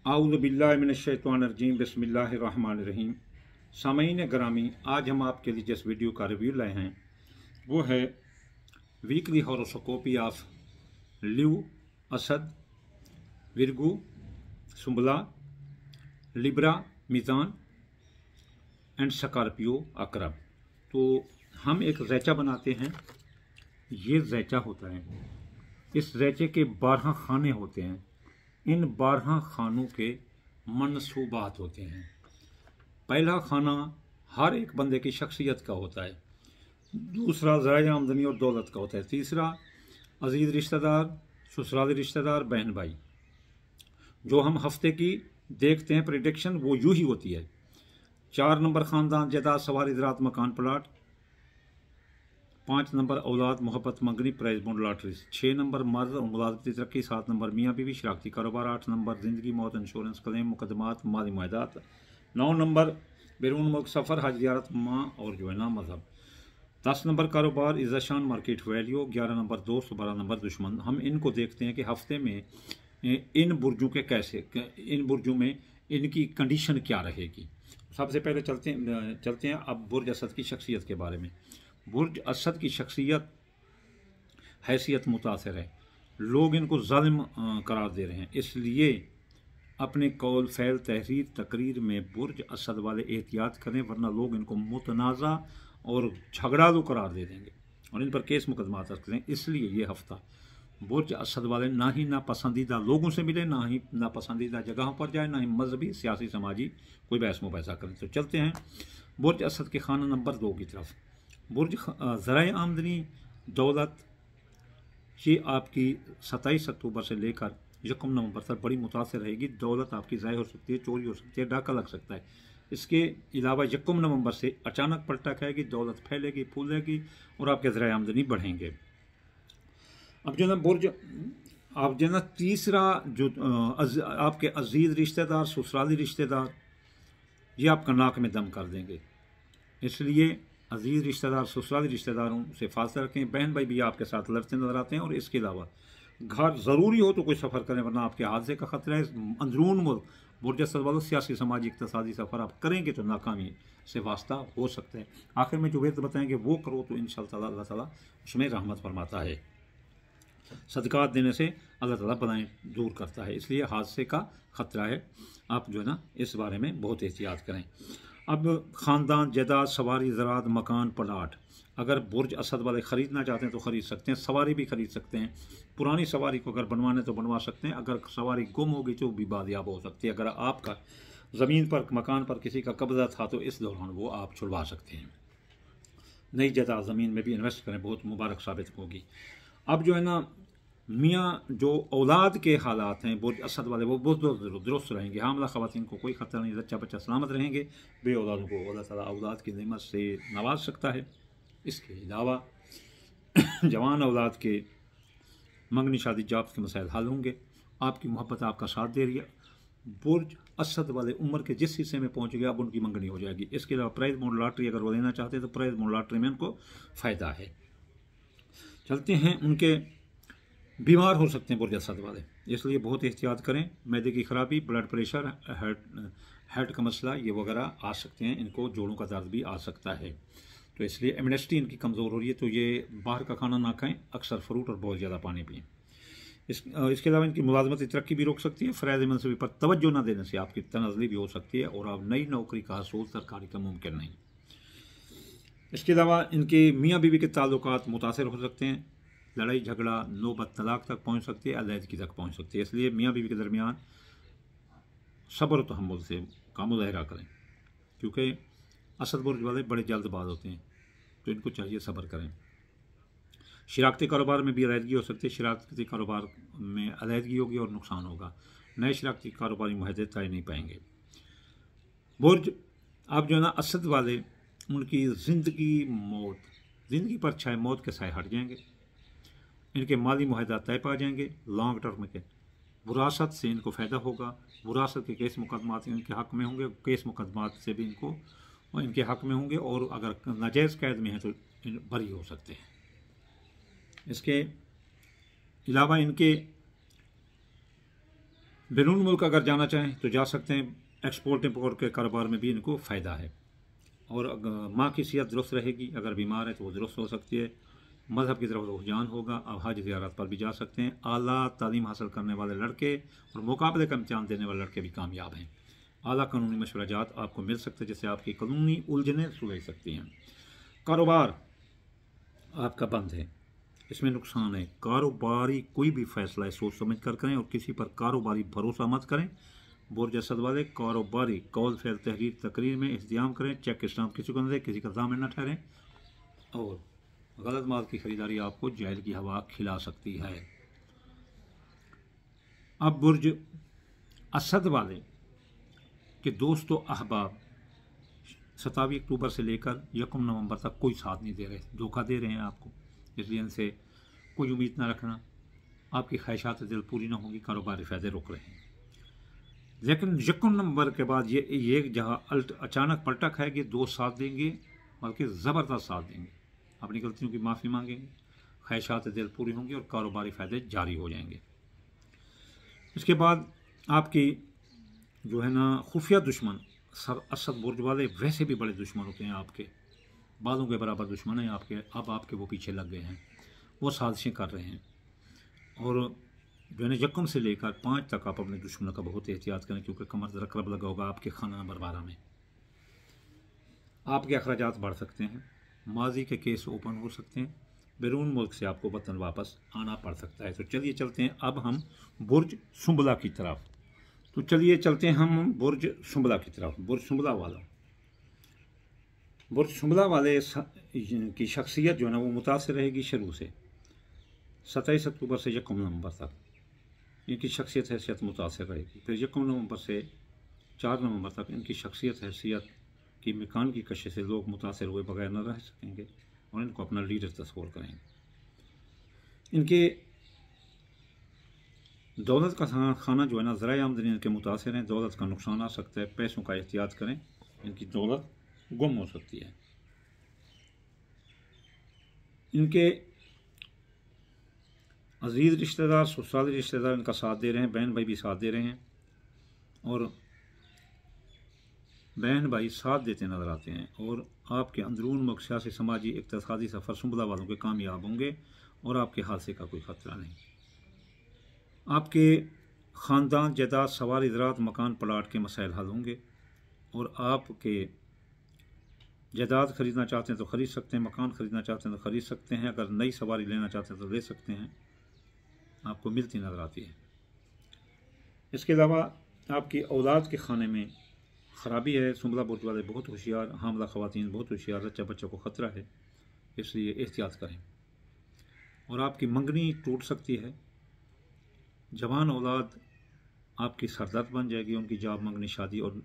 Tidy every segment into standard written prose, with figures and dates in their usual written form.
आऊज़ु बिल्लाहि मिनश्शैतानिर्रजीम बिस्मिल्लाहिर्रहमानिर्रहीम। सामईन ग्रामी, आज हम आपके लिए जिस वीडियो का रिव्यू लाए हैं वो है वीकली हॉरोस्कोपी ऑफ ल्यू, असद, विरगू, सुंबला, लिब्रा, मीज़ान एंड स्कॉर्पियो, अकरब। तो हम एक रैचा बनाते हैं। ये रैचा होता है, इस रैचे के 12 खाने होते हैं। इन 12 खानों के मनसूबात होते हैं। पहला खाना हर एक बंदे की शख्सियत का होता है। दूसरा ज़राए आमदनी और दौलत का होता है। तीसरा अजीज़ रिश्तेदार, ससुराली रिश्तेदार, बहन भाई। जो हम हफ्ते की देखते हैं प्रिडिक्शन वो यूं ही होती है। 4 नंबर ख़ानदान, जायदाद, सवारी, ज़राअत, मकान, प्लाट। 5 नंबर औलाद, मोहब्बत, मंगनी, प्राइज बॉन्ड, लॉटरी। 6 नंबर मर्द और मुलाजमती तरक्की। 7 नंबर मियाँ बीवी, शराकती कारोबार। 8 नंबर ज़िंदगी, मौत, इंश्योरेंस, क्लेम, मुकदमात, माली मुआहदात। 9 नंबर बैरून मुल्क सफ़र, हज, ज़ियारत, माँ और जो है ना मज़हब। 10 नंबर कारोबार, इज़्ज़त, शान, मार्केट वैल्यू। 11 नंबर दोस्त, 12 नंबर दुश्मन। हम इनको देखते हैं कि हफ्ते में इन बुर्जों के इन बुर्जों में इनकी कंडीशन क्या रहेगी। सबसे पहले चलते हैं अब बुर्ज असद की शख्सियत के बारे में। बुर्ज असद की शख्सियत हैसियत मुतासर है। लोग इनको जालिम करार दे रहे हैं, इसलिए अपने कौल, फ़ैल, तहरीर, तकरीर में बुर्ज असद वाले एहतियात करें, वरना लोग इनको मुतनाज़ा और झगड़ालू करार दे देंगे और इन पर केस मुकदमा करें। इसलिए ये हफ्ता बुर्ज असद वाले ना ही नापसंदीदा लोगों से मिले, ना ही नापसंदीदा जगहों पर जाए, ना ही मजहबी, सियासी, समाजी कोई बहस मुबहसा करें। तो चलते हैं बुर्ज असद के खाना नंबर 2 की तरफ। बुर्ज ज़राए आमदनी, दौलत, ये आपकी 27 अक्टूबर से लेकर 1 नवंबर तक बड़ी मुतासर रहेगी। दौलत आपकी ज़ाय हो सकती है, चोरी हो सकती है, डाका लग सकता है। इसके अलावा 1 नवंबर से अचानक पलटा खाएगी, दौलत फैलेगी, फूलेगी और आपके ज़राए आमदनी बढ़ेंगे। अब जो ना बुर्ज, आप जो ना तीसरा जो आपके अजीज़ रिश्तेदार, ससुराली रिश्तेदार, ये आपका नाक में दम कर देंगे। इसलिए अजीज़ रिश्तेदार, ससुराली रिश्तेदारों से फासला रखें। बहन भाई भी आपके साथ लड़ते नजर आते हैं। और इसके अलावा घर ज़रूरी हो तो कोई सफ़र करें, वरना आपके हादसे का ख़तरा है। अंदरून मुल्क बुर्ज असद वालों सियासी, समाजी, इक़्तिसादी सफ़र आप करेंगे तो नाकामी से वास्ता हो सकता है। आखिर में जो वेद बताएंगे वो करो तो इंशाअल्लाह अल्लाह ताला उसमें रहमत फरमाता है। सदक़ात देने से अल्लाह ताला बलाएं दूर करता है, इसलिए हादसे का ख़तरा है। आप जो है ना इस बारे में बहुत एहतियात करें। अब ख़ानदान, जायदाद, सवारी, ज़राअत, मकान, प्लाट। अगर बुर्ज असद वाले ख़रीदना चाहते हैं तो ख़रीद सकते हैं। सवारी भी ख़रीद सकते हैं। पुरानी सवारी को अगर बनवाने तो बनवा सकते हैं। अगर सवारी गुम होगी तो भी बादियाब हो सकती है। अगर आपका ज़मीन पर, मकान पर किसी का कब्ज़ा था तो इस दौरान वो आप छुड़वा सकते हैं। नई जायदाद ज़मीन में भी इन्वेस्ट करें, बहुत मुबारक साबित होगी। अब जो है ना मियाँ जो औलाद के हालात हैं बुर्ज असद वाले वो बहुत दुरुस्त रहेंगे। हामला ख़वातीन को कोई ख़तरा नहीं, बच्चा बच्चा सलामत रहेंगे। बे औलादों को अल्लाह ताला औलाद की नेमत से नवाज सकता है। इसके अलावा जवान औलाद के मंगनी, शादी, जॉब के मसाइल हल होंगे। आपकी मोहब्बत आपका साथ दे रही है। बुर्ज असद वाले उम्र के जिस हिस्से में पहुँच गया अब उनकी मंगनी हो जाएगी। इसके अलावा प्राइज बॉन्ड, लॉटरी अगर वो लेना चाहते हैं तो प्राइज बॉन्ड, लॉटरी में उनको फ़ायदा है। चलते हैं, उनके बीमार हो सकते हैं बुर्ज असद वाले, इसलिए बहुत एहतियात करें। मैदे की खराबी, ब्लड प्रेशर, हार्ट का मसला ये वगैरह आ सकते हैं। इनको जोड़ों का दर्द भी आ सकता है, तो इसलिए इम्यूनिटी इनकी कमज़ोर हो रही है। तो ये बाहर का खाना ना खाएं, अक्सर फ्रूट और बहुत ज़्यादा पानी पिएँ। इसके अलावा इनकी मुलाजमती तरक्की भी रोक सकती है। फ़राइज़ मनसबी पर तवज्जो न देने से आपकी तनज़ली भी हो सकती है और आप नई नौकरी का हसूल सरकारी का मुमकिन नहीं। इसके अलावा इनके मियाँ बीवी के ताल्लुकात मुतासर हो सकते हैं। लड़ाई झगड़ा, नौबत तलाक तक पहुँच सकती है, अलहदगी तक पहुँच सकती है। इसलिए मियाँ बीवी के दरमियान सब्र और तहम्मुल से का मुज़ाहरा करें, क्योंकि असद बुर्ज वाले बड़े जल्दबाज होते हैं, तो इनको चाहिए सब्र करें। शराकती कारोबार में भी अलहदगी हो सकती है। शराकती कारोबार में अलहदगी होगी और नुकसान होगा। नए शराकती कारोबारी मुआहदे तय नहीं पाएंगे। बुर्ज अब जो है ना असद वाले, उनकी ज़िंदगी मौत, ज़िंदगी पर छाए मौत के साए हट जाएंगे। इनके माली मुआहदा तय पा जाएंगे। लॉन्ग टर्म के विरासत से इनको फ़ायदा होगा। विरासत के केस मुकदमात इनके हक़ में होंगे, केस मुकदमात से भी इनको इनके हक़ में होंगे और अगर नाजायज़ कैद में है तो बरी हो सकते हैं। इसके अलावा इनके बैरून मुल्क अगर जाना चाहें तो जा सकते हैं। एक्सपोर्ट इम्पोर्ट के कारोबार में भी इनको फ़ायदा है। और माँ की सेहत दुरुस्त रहेगी, अगर बीमार है तो वो दुरुस्त हो सकती है। मज़हब की तरफ रुझान होगा, अब हज ज़ियारत पर भी जा सकते हैं। आला तालीम हासिल करने वाले लड़के और मुकाबले का इम्तिहान देने वाले लड़के भी कामयाब हैं। आला कानूनी मशवराजात आपको मिल सकते हैं जिससे आपकी कानूनी उलझनें सुलझ सकती हैं। कारोबार आपका बंद है, इसमें नुकसान है। कारोबारी कोई भी फैसला है सोच समझ कर करें और किसी पर कारोबारी भरोसा मत करें। बुर्ज असद वाले कारोबारी कौल फेल तहरीर तकरीर में इंतजाम करें, चेक स्टाम्प किसी को न दें, किसी का दामन न ठहरें और गलत माल की खरीदारी आपको जहल की हवा खिला सकती है। अब बुर्ज असद वाले के दोस्तों अहबाब 27 अक्टूबर से लेकर 1 नवंबर तक कोई साथ नहीं दे रहे, धोखा दे रहे हैं आपको, इसलिए इनसे कोई उम्मीद ना रखना। आपकी ख्वाहिशात दिल पूरी ना होगी, कारोबारी फ़ायदे रुक रहे हैं। लेकिन 1 नवंबर के बाद ये जहाँ अचानक पलटा खाएगी, दोस्त साथ देंगे, बल्कि ज़बरदस्त साथ देंगे, अपनी गलतियों की माफ़ी मांगेंगे, ख्वाहिशात दिल पूरी होंगी और कारोबारी फ़ायदे जारी हो जाएंगे। इसके बाद आपकी जो है ना खुफिया दुश्मन सर असद बुर्ज वाले वैसे भी बड़े दुश्मन होते हैं आपके, बालों के बराबर दुश्मन हैं आपके। अब आपके वो पीछे लग गए हैं, वो साजिशें कर रहे हैं। और जो है ना 1 से लेकर 5 तक आप अपने दुश्मनों का बहुत एहतियात करें, क्योंकि कमर रकब लगा होगा आपके खाना नंबर 12 में। आपके अखराजात बढ़ सकते हैं, माजी के केस ओपन हो सकते हैं, बैरून मुल्क से आपको वतन वापस आना पड़ सकता है। तो चलिए चलते हैं अब हम बुर्ज सुंबला की तरफ। तो चलिए चलते हैं हम बुर्ज सुंबला की तरफ। बुर्ज सुंबला वाले की शख्सियत जो है ना वो मुतासिर रहेगी शुरू से। 27 अक्टूबर से 1 नवंबर तक इनकी शख्सियत हैसियत मुतासिर रहेगी। फिर 1 नवंबर से 4 नवंबर तक इनकी शख्सियत हैसियत की मकान की कशिश से लोग मुतासिर हुए बगैर न रह सकेंगे और इनको अपना लीडर तस्वर करेंगे। इनके दौलत का खाना जो है ना ज़राए आमदनी इनके मुतासिर हैं, दौलत का नुकसान आ सकता है, पैसों का एहतियात करें, इनकी दौलत गुम हो सकती है। इनके अजीज़ रिश्तेदार, ससुराली रिश्तेदार इनका साथ दे रहे हैं, बहन भाई भी साथ दे रहे हैं और बहन भाई साथ देते नज़र आते हैं। और आपके अंदरून मुल्क सियासी समाजी इक़्तिसादी सफ़र सुंबला वालों के कामयाब होंगे और आपके हादसे का कोई ख़तरा नहीं। आपके ख़ानदान जायदाद सवारी ज़राअत मकान प्लाट के मसाइल हल होंगे और आपके जायदाद ख़रीदना चाहते हैं तो ख़रीद सकते हैं, मकान ख़रीदना चाहते हैं तो ख़रीद सकते हैं, अगर नई सवारी लेना चाहते हैं तो ले सकते हैं, आपको मिलती नज़र आती है। इसके अलावा आपकी औलाद के खाने में ख़राबी है। सुंबला बुर्ज वाले बहुत होशियार, हामला ख़वातीन बहुत होशियार, बच्चा बच्चों को ख़तरा है, इसलिए एहतियात करें। और आपकी मंगनी टूट सकती है। जवान औलाद आपकी सरदर्द बन जाएगी, उनकी जाब मंगनी शादी और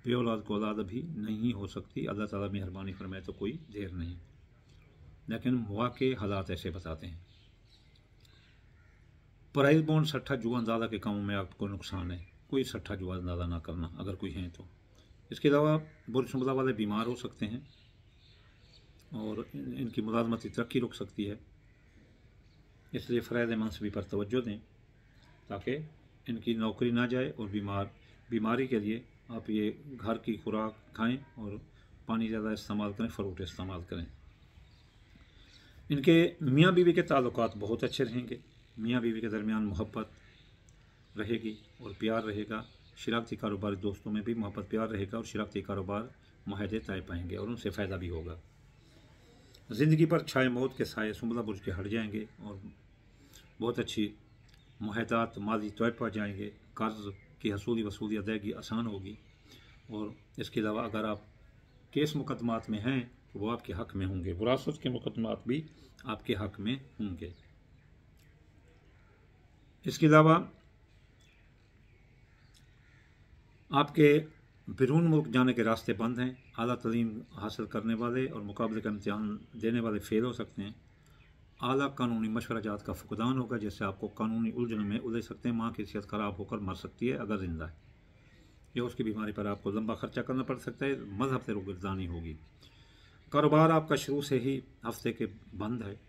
बे औलाद को औलाद भी नहीं हो सकती। अल्लाह ताला मेहरबानी फरमाए तो कोई देर नहीं, लेकिन वाक़ई हालात ऐसे बताते हैं। प्राइस बॉन्ड सट्ठा जुआ अंदाज़ा के कामों में आपको नुकसान है, कोई सट्ठा जुआ अंदाज़ा ना करना अगर कोई है तो। इसके अलावा बुर्ज सुंबला वाले बीमार हो सकते हैं और इनकी मुलाजमती तरक्की रुक सकती है, इसलिए फ़राइज़ मनसबी पर तवज्जो दें ताकि इनकी नौकरी ना जाए। और बीमारी के लिए आप ये घर की खुराक खाएं और पानी ज़्यादा इस्तेमाल करें, फ्रूट इस्तेमाल करें। इनके मियाँ बीवी के ताल्लुकात बहुत अच्छे रहेंगे, मियाँ बीवी के दरमियान मोहब्बत रहेगी और प्यार रहेगा। शराकती कारोबारी दोस्तों में भी मोहब्बत प्यार रहेगा और शराकती कारोबार माहदे तय पाएंगे और उनसे फ़ायदा भी होगा। ज़िंदगी पर छाए मौत के साए सुंबला बुर्ज के हट जाएंगे और बहुत अच्छी मुआहदात माली तय पा जाएंगे, कर्ज़ की हसूली वसूली अदायगी आसान होगी। और इसके अलावा अगर आप केस मुकदमात में हैं तो वो आपके हक़ में होंगे, विरासत के मुकदमात भी आपके हक़ में होंगे। इसके अलावा आपके बैरून मुल्क जाने के रास्ते बंद हैं। आला तालीम हासिल करने वाले और मुकाबले का इम्तिहान देने वाले फ़ेल हो सकते हैं। आला कानूनी मशवराजात का फुकदान होगा जिससे आपको कानूनी उलझनों में उलझ सकते हैं। माँ की सेहत ख़राब होकर मर सकती है अगर जिंदा है, या उसकी बीमारी पर आपको लंबा खर्चा करना पड़ सकता है, मज़हब से रुगर्दानी होगी। कारोबार आपका शुरू से ही हफ्ते के बंद है,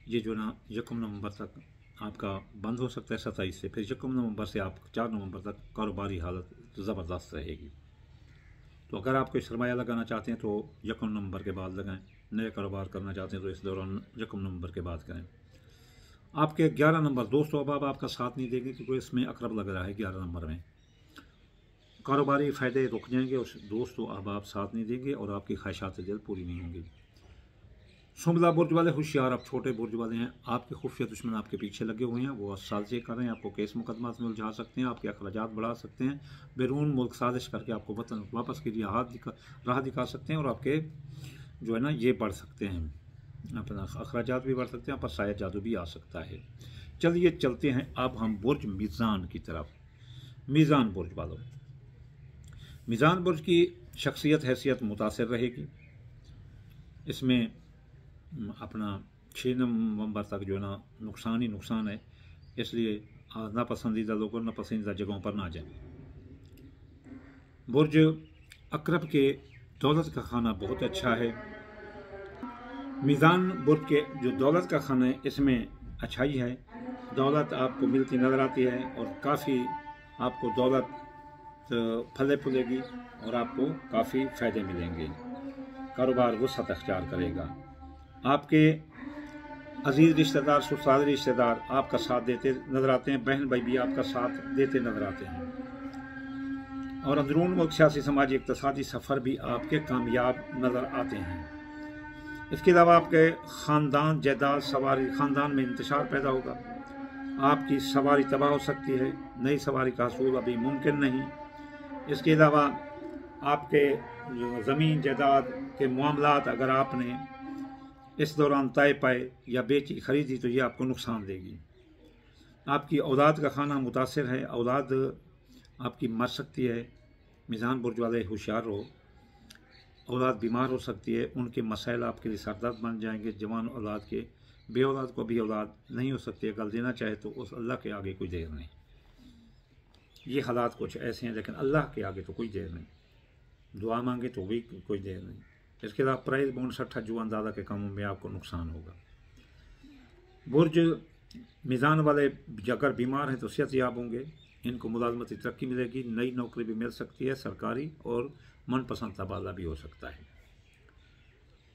ये जो ना 1 नवंबर तक आपका बंद हो सकता है 27 से। फिर 1 नवंबर से आप 4 नवंबर तक कारोबारी हालत ज़बरदस्त रहेगी। तो अगर आप कोई सरमाया लगाना चाहते हैं तो 1 नवंबर के बाद लगाएं। नए कारोबार करना चाहते हैं तो इस दौरान 1 नवंबर के बाद करें। आपके 11 नंबर दोस्तों अब आपका साथ नहीं देंगे क्योंकि इसमें अकरब लग रहा है 11 नंबर में। कारोबारी फ़ायदे रुक जाएंगे और दोस्तों अब आप साथ नहीं देंगे और आपकी ख्वाहिशात दिल पूरी नहीं होंगी। शुमला बुर्ज वाले होशियार, आप छोटे बुर्ज वाले हैं, आपके खुफिया दुश्मन आपके पीछे लगे हुए हैं, वो साजिशें कर रहे हैं, आपको केस मुकदमात में उलझा सकते हैं, आपके अखराजात बढ़ा सकते हैं, बैरून मुल्क साजिश करके आपको वतन वापस की राह दिखा सकते हैं और आपके जो है ना ये बढ़ सकते हैं, अपना अखराजात भी बढ़ सकते हैं, पर शायद जादू भी आ सकता है। चलिए चलते हैं अब हम बुर्ज मीज़ान की तरफ। मीज़ान बुर्ज वालों, मीज़ान बुर्ज की शख्सियत हैसियत मुतासिर रहेगी। इसमें अपना 6 नवंबर तक जो है ना नुकसान ही नुकसान है, इसलिए नापसंदीदा लोगों नापसंदीदा जगहों पर ना जाएं। बुर्ज अकरब के दौलत का खाना बहुत अच्छा है। मीज़ान बुर्ज के जो दौलत का खाना है इसमें अच्छाई है, दौलत आपको मिलती नज़र आती है और काफ़ी आपको दौलत फले फूलेगी और आपको काफ़ी फ़ायदे मिलेंगे। कारोबार वसअत अख्तियार करेगा। आपके अजीज़ रिश्तेदार, ससुराली रिश्तेदार आपका साथ देते नज़र आते हैं, बहन भाई भी आपका साथ देते नज़र आते हैं और अंदरून मुल्क सियासी समाजी इक़्तिसादी सफ़र भी आपके कामयाब नज़र आते हैं। इसके अलावा आपके ख़ानदान जायदाद सवारी ख़ानदान में इंतशार पैदा होगा। आपकी सवारी तबाह हो सकती है, नई सवारी का हसूल अभी मुमकिन नहीं। इसके अलावा आपके ज़मीन जायदाद के मामलात अगर आपने इस दौरान तय पाए या बेची खरीदी तो ये आपको नुकसान देगी। आपकी औलाद का खाना मुतासिर है, औलाद आपकी मर सकती है। मीज़ान बुर्ज वाले होशियार हो, औलाद बीमार हो सकती है, उनके मसाइल आपके लिए सरदर्द बन जाएंगे। जवान औलाद के बे औलाद को भी औलाद नहीं हो सकती, अगर देना चाहे तो उस अल्लाह के आगे कोई देर नहीं। ये हालात कुछ ऐसे हैं, लेकिन अल्लाह के आगे तो कोई देर नहीं, दुआ मांगे तो भी कोई देर नहीं। इसके अलावा प्राइज बॉन्ड सट्ठा जुआ अंदाजा के कामों में आपको नुकसान होगा। बुर्ज मीज़ान वाले अगर बीमार हैं तो सेहतयाब होंगे, इनको मुलाजमती तरक्की मिलेगी, नई नौकरी भी मिल सकती है सरकारी और मनपसंद तबादला भी हो सकता है।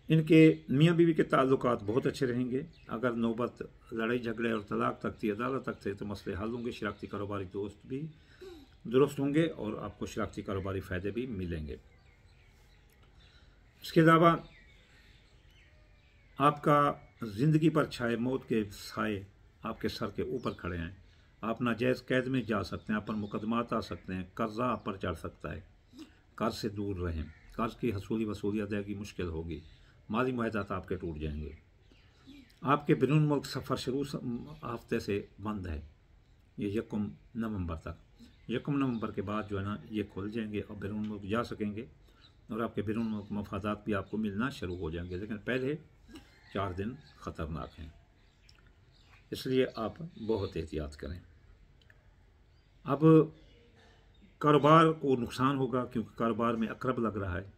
इनके मियाँ बीवी के ताल्लुकात बहुत अच्छे रहेंगे। अगर नौबत लड़ाई झगड़े और तलाक तक थी, अदालत तक थे तो मसले हल होंगे। शराकती कारोबारी दोस्त भी दुरुस्त होंगे और आपको शराकती कारोबारी फ़ायदे भी मिलेंगे। इसके अलावा आपका ज़िंदगी पर छाए मौत के साए आपके सर के ऊपर खड़े हैं। आप नाजायज़ कैद में जा सकते हैं, आप पर मुकदमात आ सकते हैं, कर्जा आप पर चढ़ सकता है। कर्ज से दूर रहें, कर्ज की हसूली वसूली अदायगी मुश्किल होगी, माली मुआहदात आपके टूट जाएंगे। आपके बैरून मुल्क सफ़र शुरू हफ्ते से बंद है, ये 1 नवंबर तक। 1 नवंबर के बाद जो है ना ये खुल जाएंगे और बैरून मुल्क जा सकेंगे और आपके बैरून मुल्क मफादात भी आपको मिलना शुरू हो जाएंगे, लेकिन पहले 4 दिन ख़तरनाक हैं, इसलिए आप बहुत एहतियात करें। अब कारोबार को नुकसान होगा क्योंकि कारोबार में अकरब लग रहा है।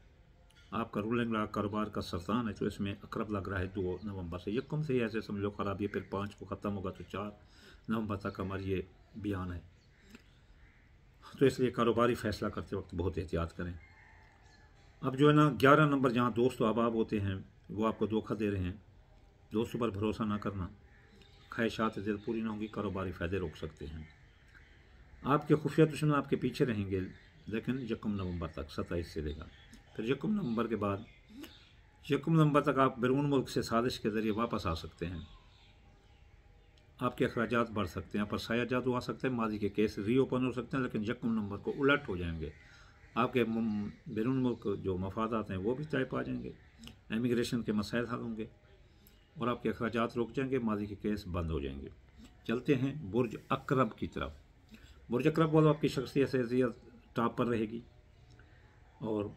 आपका रूलिंग रहा कारोबार का सरतान है तो इसमें अकरब लग रहा है 2 नवंबर से। 1 से ही ऐसे समझो खराबी, फिर 5 को ख़त्म होगा तो 4 नवंबर तक हमारी ये बयान है। तो इसलिए कारोबारी फ़ैसला करते वक्त बहुत एहतियात करें। अब जो है ना 11 नंबर जहाँ दोस्त अहबाब होते हैं वो आपको धोखा दे रहे हैं, दोस्तों पर भरोसा ना करना, ख्वाहिशात दिल पूरी ना होंगी, कारोबारी फ़ायदे रोक सकते हैं। आपके खुफिया दुश्मन आपके पीछे रहेंगे, लेकिन 1 नवंबर तक 27 से लेगा। फिर 1 नवंबर के बाद 1 नवंबर तक आप बैरून मुल्क से साजिश के ज़रिए वापस आ सकते हैं। आपके अखराजात बढ़ सकते हैं, पर साया जादू आ सकते हैं, माजी के केस रीओपन हो सकते हैं, लेकिन 1 नवंबर को उलट हो जाएंगे। आपके बैरून मुल्क जो मफादात हैं वो भी तय पा जाएंगे, इमिग्रेशन के मसाइल हल होंगे और आपके अखराजात रुक जाएंगे, माजी के केस बंद हो जाएंगे। चलते हैं बुर्ज अकरब की तरफ। बुर्ज अकरब वालों आपकी शख्सियत टॉप पर रहेगी और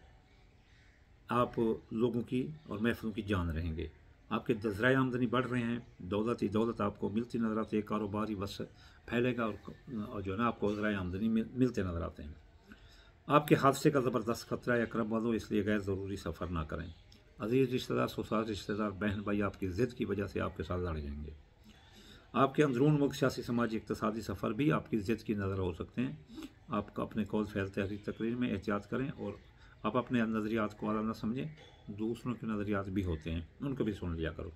आप लोगों की और महफिलों की जान रहेंगे। आपके ज़राए आमदनी बढ़ रहे हैं, दौलत ही दौलत आपको मिलती नज़र आती है, कारोबारी बस फैलेगा और जो है ना आपको ज़राए आमदनी मिलते नज़र आते हैं। आपके हादसे का ज़बरदस्त खतरा है अकरब वालों, इसलिए गैर ज़रूरी सफ़र ना करें। अजीज़ रिश्तेदार, ससुराल रिश्तेदार, बहन भाई आपकी ज़िद की वजह से आपके साथ लड़ जाएंगे। आपके अंदरून मुल्क सियासी समाजी इक़्तिसादी सफ़र भी आपकी ज़िद की नज़र हो सकते हैं। आप अपने कौल फैल तहरीर तकरीर में एहतियात करें और आप अपने नज़रियात को आला न समझें। दूसरों के नज़रियात भी होते हैं, उनको भी सुन लिया करो।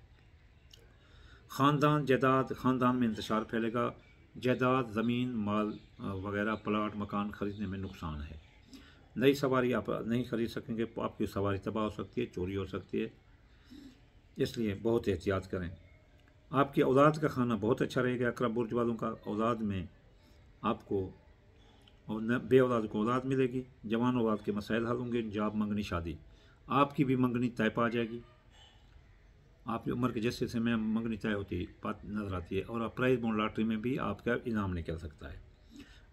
ख़ानदान जायदाद, ख़ानदान में इंतशार फैलेगा। जायदाद, ज़मीन, माल वगैरह, प्लाट, मकान ख़रीदने में नुकसान है। नई सवारी आप नहीं ख़रीद सकेंगे, आपकी सवारी तबाह हो सकती है, चोरी हो सकती है, इसलिए बहुत एहतियात करें। आपकी औलाद का खाना बहुत अच्छा रहेगा। अक़रब बुर्ज वालों का औलाद में आपको और बे औलाद को औलाद मिलेगी। जवान औलाद के मसाइल हल होंगे। जॉब, मंगनी, शादी, आपकी भी मंगनी तय पा जाएगी। आपकी उम्र के जैसे समय मंगनी तय होती बात नज़र आती है। और प्राइज़ बॉन्ड लॉटरी में भी आपका इनाम निकल सकता है।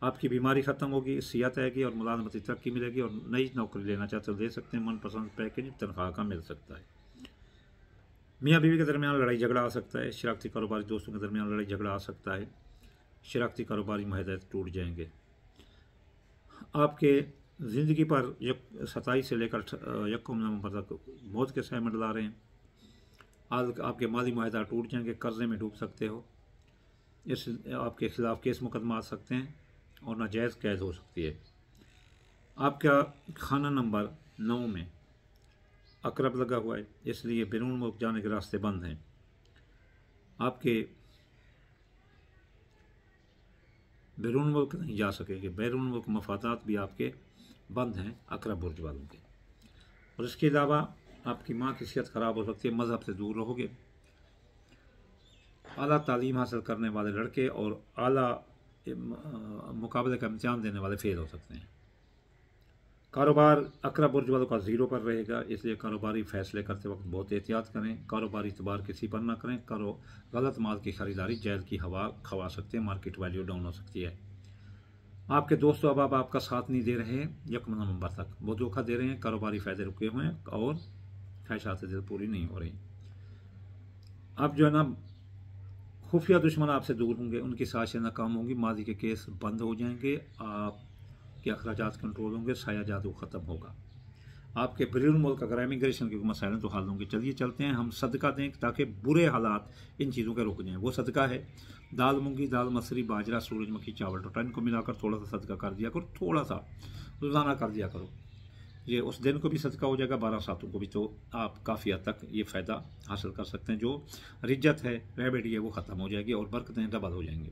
आपकी बीमारी ख़त्म होगी, सेहत आएगी और मुलाजमती तरक्की मिलेगी। और नई नौकरी लेना चाहते हो ले सकते हैं। मनपसंद पैकेज तनख्वाह का मिल सकता है। मियाँ बीवी के दरमियान लड़ाई झगड़ा आ सकता है। शराकती कारोबारी दोस्तों के दरमियान लड़ाई झगड़ा आ सकता है। शराकती कारोबारी मुआहदे टूट जाएंगे। आपके ज़िंदगी पर 27 से लेकर 1 नवंबर तक मौत के साए मंडला रहे हैं। आपके माली मुआहदा टूट जाएंगे, कर्जे में डूब सकते हो। इस आपके खिलाफ केस मुकदमा आ सकते हैं और नाजायज़ कैद हो सकती है। आपका खाना नंबर 9 में अकरब लगा हुआ है, इसलिए बैरून मुल्क जाने के रास्ते बंद हैं। आपके बैरून मुल्क नहीं जा सकेंगे। बैरून मुल्क मफादात भी आपके बंद हैं अकरब बुर्ज वालों के। और इसके अलावा आपकी माँ की सेहत ख़राब हो सकती है। मज़हब से दूर रहोगे। आला तालीम हासिल करने वाले लड़के और आला मुकाबले का इम्तिहान देने वाले फेल हो सकते हैं। कारोबार अक़रब बुर्ज वालों का ज़ीरो पर रहेगा, इसलिए कारोबारी फ़ैसले करते वक्त बहुत एहतियात करें। कारोबारी इतबार किसी पर ना करें। गलत माल की ख़रीदारी जैल की हवा खवा सकते हैं। मार्केट वैल्यू डाउन हो सकती है। आपके दोस्तों अब आपका साथ नहीं दे रहे हैं 1 नवंबर तक, वो धोखा दे रहे हैं। कारोबारी फ़ायदे रुके हुए हैं और ख्वाहिशात दिल पूरी नहीं हो रही। अब जो है ना, खुफिया दुश्मन आपसे दूर होंगे, उनकी साजिशें नाकाम होंगी। माजी के केस बंद हो जाएंगे। आपके अखराजात कंट्रोल होंगे। साया जादू ख़त्म होगा। आपके बैरून मुल्क अगर इमिग्रेशन के मसाइल तो हल होंगे। चलिए चलते हैं, हम सदका दें ताकि बुरे हालात इन चीज़ों के रुक जाएँ। वो सदका है दाल, मूंगी दाल, मसूरी, बाजरा, सूरजमुखी, चावल, टोटा, इनको मिलाकर थोड़ा सा सदका कर दिया करो। थोड़ा सा रोज़ाना कर दिया करो। ये उस दिन को भी सदका हो जाएगा, 12 सातों को भी। तो आप काफ़ी हद तक ये फ़ायदा हासिल कर सकते हैं। जो रिज्जत है, रेबेडी है, वो ख़त्म हो जाएगी और बरकतें डबल हो जाएंगी।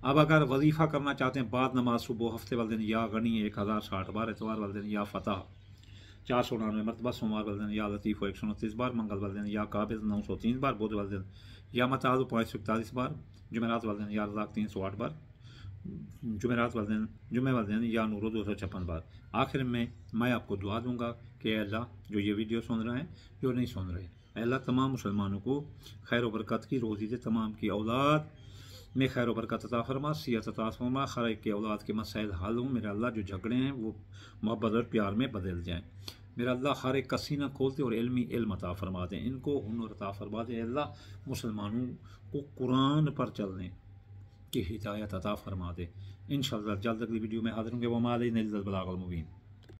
अब अगर वजीफ़ा करना चाहते हैं, बाद नमाज सुबह, हफ्ते वाले दिन या गनी 1060 बार, इतवार वाले दिन या फ़तह 499 मरतबा, सोमवार वाले दिन या लतीफ़ 129 बार, मंगल वाले दिन या काबिज़ 903 बार, बुध वाले दिन या मतालु 541 बार, जुमेरात वाले दिन या रज़ाक 308 बार, जुमे वाले दिन या नूरो 256 बार। आखिर में मैं आपको दुआ दूंगा कि अल्लाह जो ये वीडियो सुन रहे हैं, जो नहीं सुन रहे, अल्लाह तमाम मुसलमानों को खैर बरकत की रोज़ी दे। तमाम की औलाद में खैर बरकत अता फरमा, सियत अता फरमा। हर एक के औलाद के मसाइल हल हों। मेरा अल्लाह जो झगड़े हैं वो मोहब्बत और प्यार में बदल जाएँ। मेरा अल्लाह हर एक का सीना खोलते और इल्म अता फरमा दें। इनको हुनर अता फरमा दें। अल्लाह मुसलमानों को कुरान पर चलने की हिदायत अता फरमा दे। इंशाअल्लाह जल्द अगली वीडियो में हाज़िर होंगे। वमा अलैना इल्लल बलागुल मुबीन।